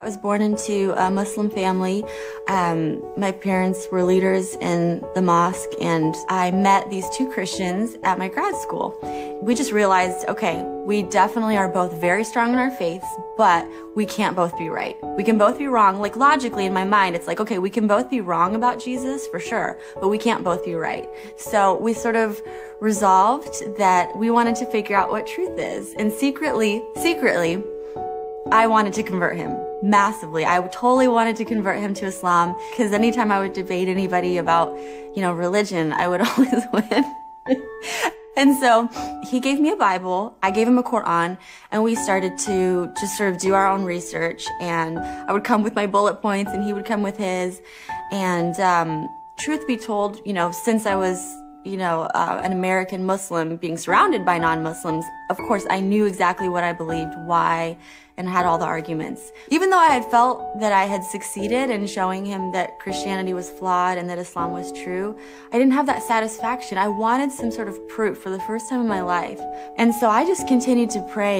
I was born into a Muslim family. My parents were leaders in the mosque, and I met these two Christians at my grad school. We just realized, okay, we definitely are both very strong in our faiths, but we can't both be right. We can both be wrong. Like logically in my mind, it's like, okay, we can both be wrong about Jesus for sure, but we can't both be right. So we sort of resolved that we wanted to figure out what truth is. And secretly, I wanted to convert him massively. I totally wanted to convert him to Islam, because anytime I would debate anybody about, religion, I would always win. And so he gave me a Bible, I gave him a Quran, and we started to just sort of do our own research. And I would come with my bullet points and he would come with his. And truth be told, since I was an American Muslim being surrounded by non-Muslims, of course, I knew exactly what I believed, why, and had all the arguments. Even though I had felt that I had succeeded in showing him that Christianity was flawed and that Islam was true, I didn't have that satisfaction. I wanted some sort of proof for the first time in my life. And so I just continued to pray.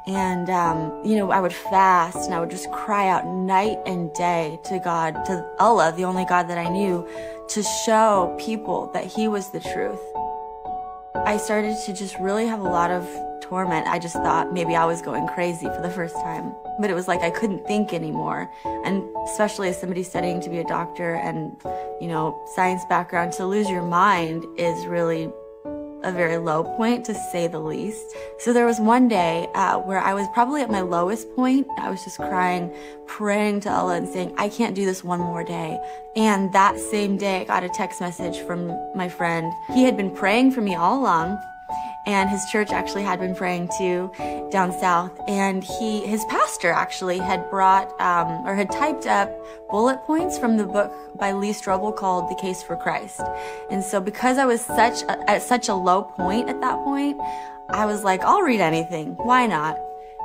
And, I would fast and I would just cry out night and day to God, to Allah, the only God that I knew, to show people that he was the truth. I started to just really have a lot of torment. I just thought maybe I was going crazy for the first time. But it was like I couldn't think anymore. And especially as somebody studying to be a doctor and, science background, to lose your mind is really a very low point, to say the least. So there was one day where I was probably at my lowest point. I was just crying, praying to Allah and saying, I can't do this one more day. And that same day, I got a text message from my friend. He had been praying for me all along, and his church actually had been praying too down south. And his pastor actually had brought, or had typed up bullet points from the book by Lee Strobel called The Case for Christ. And so because I was at such a low point at that point, I was like, I'll read anything. Why not?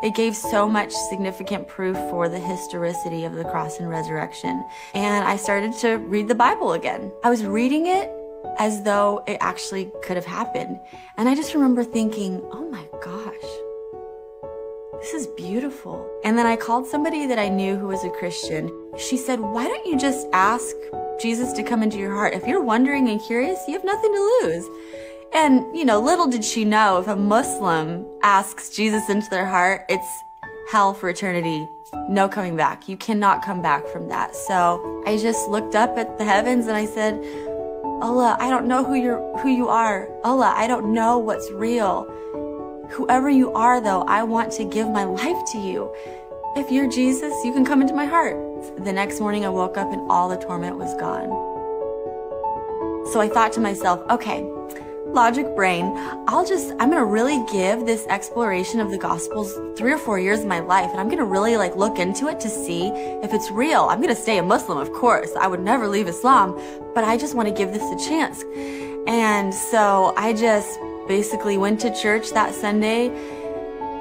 It gave so much significant proof for the historicity of the cross and resurrection. And I started to read the Bible again. I was reading it as though it actually could have happened. And I just remember thinking, oh my gosh, this is beautiful. And then I called somebody that I knew who was a Christian. She said, why don't you just ask Jesus to come into your heart? If you're wondering and curious, you have nothing to lose. And, little did she know, if a Muslim asks Jesus into their heart, it's hell for eternity. No coming back. You cannot come back from that. So I just looked up at the heavens and I said, Allah, I don't know who you are. Allah, I don't know what's real. Whoever you are, though, I want to give my life to you. If you're Jesus, you can come into my heart. The next morning I woke up and all the torment was gone. So I thought to myself, okay, logic brain, I'm gonna really give this exploration of the Gospels 3 or 4 years of my life, and I'm gonna really look into it to see if it's real. I'm gonna stay a Muslim, of course. I would never leave Islam, but I just want to give this a chance. And so I just basically went to church that Sunday,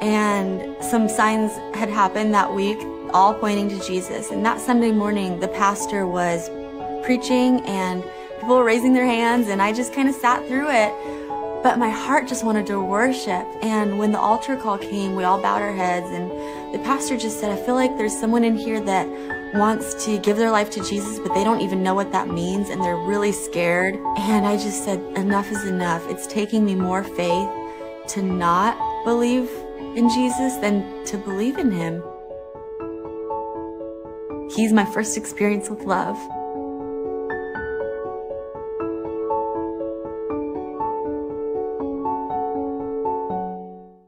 and some signs had happened that week, all pointing to Jesus. And that Sunday morning, the pastor was preaching and people were raising their hands, and I just kind of sat through it. But my heart just wanted to worship. And when the altar call came, we all bowed our heads, and the pastor just said, I feel like there's someone in here that wants to give their life to Jesus, but they don't even know what that means, and they're really scared. And I just said, enough is enough. It's taking me more faith to not believe in Jesus than to believe in him. He's my first experience with love.